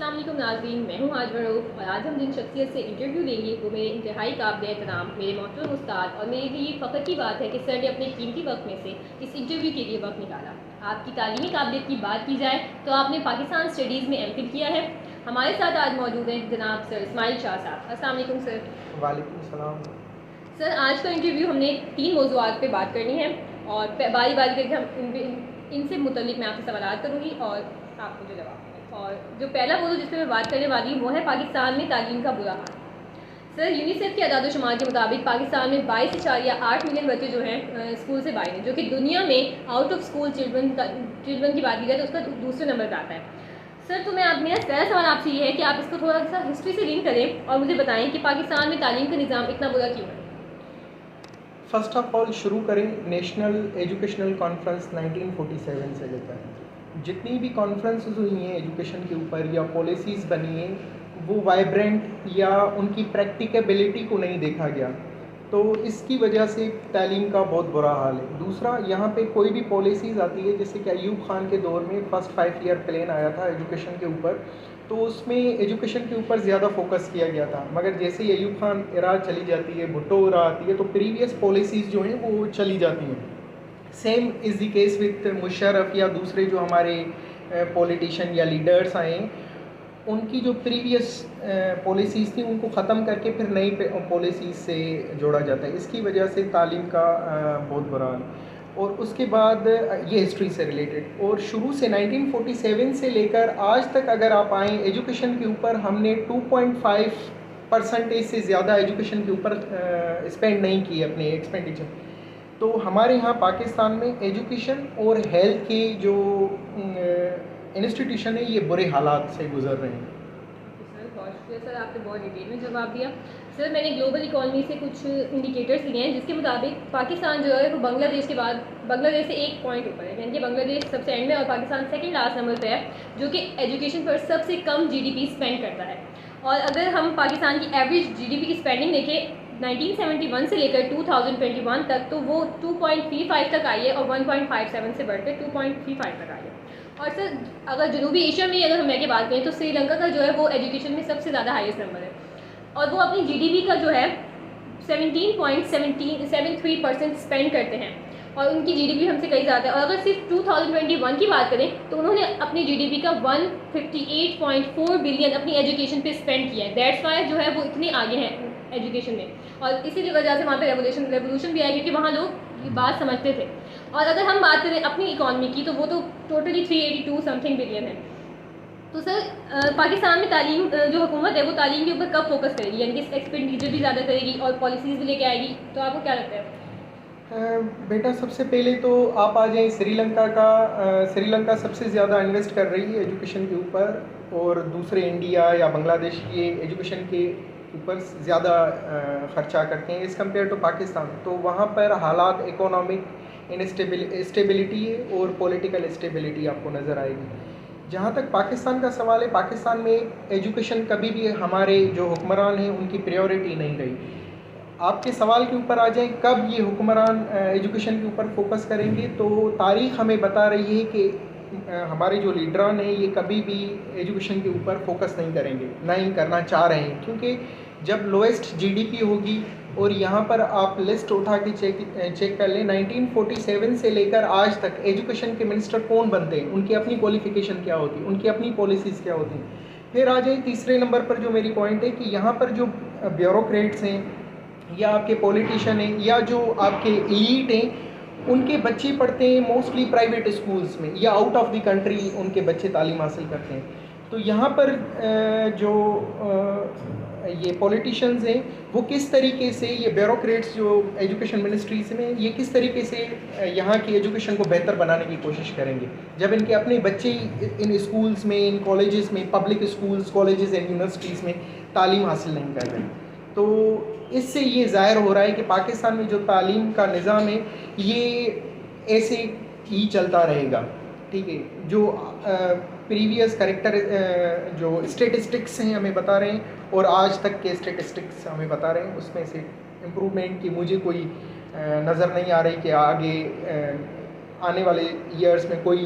السلام علیکم ناظرین، میں ہوں حاجہ رؤف اور آج ہم جن شخصیت سے انٹرویو لیں گے وہ میرے انتہائی قابل احترام میرے محترم استاد، اور میرے لیے فخر کی بات ہے کہ سر نے اپنے قیمتی وقت میں سے اس انٹرویو کے لیے وقت نکالا۔ آپ کی تعلیمی قابلیت کی بات کی جائے تو آپ نے پاکستان اسٹڈیز میں ایم فل کیا ہے۔ ہمارے ساتھ آج موجود ہیں جناب سر اسماعیل شاہ صاحب۔ السلام علیکم سر۔ وعلیکم السلام۔ سر آج کا انٹرویو ہم نے 3 موضوعات پہ بات کرنی ہے اور باری باری کر کے ہم ان سے متعلق میں آپ سے سوالات کروں گی اور آپ مجھے جواب دیں۔ اور جو پہلا موضوع جس پہ میں بات کرنے والی ہوں وہ ہے پاکستان میں تعلیم کا برا حال۔ سر یونیسیف کے اعداد و شمار کے مطابق پاکستان میں 22.8 ملین بچے جو ہیں اسکول سے باہر ہیں، جو کہ دنیا میں آؤٹ آف اسکول چلڈرن کی بات کی جائے تو اس کا دوسرے نمبر پہ آتا ہے۔ سر تو میرا پہلا سوال آپ سے یہ ہے کہ آپ اس کو تھوڑا سا ہسٹری سے لنک کریں اور مجھے بتائیں کہ پاکستان میں تعلیم کا نظام اتنا برا کیوں ہے۔ فرسٹ آف آل شروع کریں نیشنل ایجوکیشنل کانفرنس 1947 سے لے کر جتنی بھی کانفرنسز ہوئی ہیں ایجوکیشن کے اوپر یا پالیسیز بنی ہیں وہ وائبرنٹ یا ان کی پریکٹیکیبلٹی کو نہیں دیکھا گیا، تو اس کی وجہ سے تعلیم کا بہت برا حال ہے۔ دوسرا، یہاں پہ کوئی بھی پالیسیز آتی ہے جیسے کہ ایوب خان کے دور میں فرسٹ 5 ایئر پلان آیا تھا ایجوکیشن کے اوپر، تو اس میں ایجوکیشن کے اوپر زیادہ فوکس کیا گیا تھا، مگر جیسے ہی ایوب خان ایرا چلی جاتی ہے، بھٹو ایرا آتی ہے، تو پریویس پالیسیز جو ہیں وہ چلی جاتی ہیں۔ Same is the case with Musharraf یا دوسرے جو ہمارے پولیٹیشین یا لیڈرس آئے ہیں، ان کی جو پریویس پالیسیز تھیں ان کو ختم کر کے پھر نئی پالیسیز سے جوڑا جاتا ہے، اس کی وجہ سے تعلیم کا بہت برا حال۔ اور اس کے بعد یہ ہسٹری سے ریلیٹڈ، اور شروع سے 1947 سے لے کر آج تک اگر آپ آئیں ایجوکیشن کے اوپر ہم نے 2.5% سے زیادہ ایجوکیشن کے اوپر اسپینڈ نہیں کی اپنے ایکسپینڈیچر۔ تو ہمارے یہاں پاکستان میں ایجوکیشن اور ہیلتھ کے جو انسٹیٹیوشن ہے یہ برے حالات سے گزر رہے ہیں۔ سر بہت شکریہ سر، آپ نے بہت ڈیٹیل میں جواب دیا۔ سر میں نے گلوبل اکانومی سے کچھ انڈیکیٹرز لیے ہیں جس کے مطابق پاکستان جو ہے وہ بنگلہ دیش کے بعد بنگلہ دیش سے 1 پوائنٹ اوپر ہے، یعنی کہ بنگلہ دیش سب سے اینڈ میں اور پاکستان سیکنڈ لاسٹ نمبر پہ ہے، جو کہ ایجوکیشن پر سب سے کم جی ڈی پی اسپینڈ کرتا ہے۔ اور اگر ہم پاکستان کی ایوریج جی ڈی پی کی اسپینڈنگ دیکھیں 1971 سے لے کر 2021 تک تو وہ 2.35 تک آئی ہے اور 1.57 سے بڑھ کر 2.35 تک آئی ہے۔ اور سر اگر جنوبی ایشیا میں اگر ہم کی بات کریں تو سری لنکا کا جو ہے وہ ایجوکیشن میں سب سے زیادہ ہائیسٹ نمبر ہے، اور وہ اپنی جی ڈی پی کا جو ہے 17.73% اسپینڈ کرتے ہیں، اور ان کی جی ڈی پی ہم سے کئی زیادہ ہے۔ اور اگر صرف 2021 کی بات کریں تو انہوں نے اپنی جی ڈی پی کا 158.4 بلین اپنی ایجوکیشن پہ اسپینڈ کیا ہے۔ دیٹس وائی جو ہے وہ اتنے آگے ہیں ایجوکیشن میں، اور اسی وجہ سے وہاں پہ ریولیوشن بھی آئی کیونکہ وہاں لوگ یہ بات سمجھتے تھے۔ اور اگر ہم بات کریں اپنی اکانومی کی تو وہ تو ٹوٹلی 382 سم تھنگ بلین ہے۔ تو سر پاکستان میں تعلیم جو حکومت ہے وہ تعلیم کے اوپر کب فوکس کرے گی، یعنی کہ ایکسپینڈیچر بھی زیادہ کرے گی اور پالیسیز بھی لے کے آئے گی، تو آپ کو کیا لگتا ہے؟ بیٹا سب سے پہلے تو آپ آ جائیں سری لنکا سب سے زیادہ انویسٹ کر رہی ہے ایجوکیشن کے اوپر، اور دوسرے انڈیا یا بنگلہ دیش یہ ایجوکیشن کے اوپر زیادہ خرچہ کرتے ہیں ایز کمپیئر ٹو پاکستان۔ تو وہاں پر حالات اکنامک اسٹیبلٹی اور پولیٹیکل اسٹیبلٹی آپ کو نظر آئے گی۔ جہاں تک پاکستان کا سوال ہے، پاکستان میں ایجوکیشن کبھی بھی ہمارے جو حکمران ہیں ان کی پریورٹی نہیں رہی۔ آپ کے سوال کے اوپر آ جائیں کب یہ حکمران ایجوکیشن کے اوپر فوکس کریں گے، تو تاریخ ہمیں بتا رہی ہے کہ ہمارے جو لیڈران ہیں یہ کبھی بھی ایجوکیشن کے اوپر فوکس نہیں کریں گے، نہ ہی کرنا چاہ رہے ہیں، کیونکہ جب لوئسٹ جی ڈی پی ہوگی، اور یہاں پر آپ لسٹ اٹھا کے چیک کر لیں 1947 سے لے کر آج تک ایجوکیشن کے منسٹر کون بنتے ہیں، ان کی اپنی کوالیفیکیشن کیا ہوتی ہے، ان کی اپنی پالیسیز کیا ہوتی ہیں۔ پھر آ جائیں تیسرے نمبر پر جو میری پوائنٹ ہے کہ یہاں پر جو بیوروکریٹس ہیں یا آپ کے پولیٹیشین ہیں یا جو آپ کے ایلیٹ ہیں، ان کے بچے پڑھتے ہیں موسٹلی پرائیویٹ اسکولز میں یا out of the country in کے بچے تعلیم حاصل کرتے ہیں۔ تو یہاں پر جو یہ پولیٹیشینز ہیں وہ کس طریقے سے، یہ بیوروکریٹس جو ایجوکیشن منسٹریز میں یہ کس طریقے سے یہاں کی ایجوکیشن کو بہتر بنانے کی کوشش کریں گے، جب ان کے اپنے بچے ان اسکولز میں، ان کالجز میں، public schools, colleges and universities میں تعلیم حاصل نہیں کر رہے۔ تو اس سے یہ ظاہر ہو رہا ہے کہ پاکستان میں جو تعلیم کا نظام ہے یہ ایسے ہی چلتا رہے گا، ٹھیک ہے۔ جو پریویس کریکٹر جو اسٹیٹسٹکس ہیں ہمیں بتا رہے ہیں، اور آج تک کے اسٹیٹسٹکس ہمیں بتا رہے ہیں، اس میں سے امپرومنٹ کی مجھے کوئی نظر نہیں آ رہی کہ آگے آنے والے ایئرز میں کوئی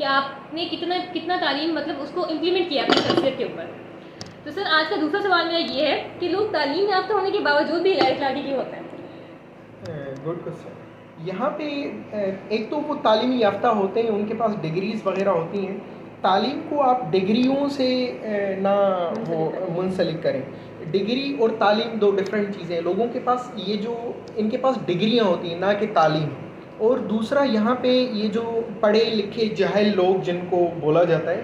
کہ آپ نے کتنا تعلیم مطلب اس کو امپلیمنٹ کیا اپنی شخصیت کے اوپر. تو سر آج کا دوسرا سوال میرا یہ ہے کہ لوگ تعلیم یافتہ ہونے کے باوجود بھی غیر اخلاقی کیوں ہوتے ہیں؟ Good question. یہاں پہ ایک تو وہ تعلیمی یافتہ ہوتے ہیں, ان کے پاس ڈگریز وغیرہ ہوتی ہیں. تعلیم کو آپ ڈگریوں سے نہ وہ منسلک کریں. ڈگری اور تعلیم دو ڈفرینٹ چیزیں ہیں. لوگوں کے پاس یہ جو ان کے پاس ڈگریاں ہوتی ہیں نہ کہ تعلیم. اور دوسرا یہاں پہ یہ جو پڑھے لکھے جاہل لوگ جن کو بولا جاتا ہے,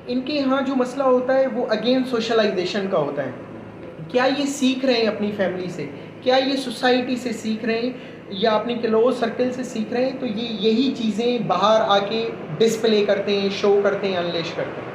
ان کے یہاں جو مسئلہ ہوتا ہے وہ اگین سوشلائزیشن کا ہوتا ہے. کیا یہ سیکھ رہے ہیں اپنی فیملی سے, کیا یہ سوسائٹی سے سیکھ رہے ہیں یا اپنی کلوز سرکل سے سیکھ رہے ہیں, تو یہی چیزیں باہر آ کے ڈسپلے کرتے ہیں, شو کرتے ہیں, انلیش کرتے ہیں.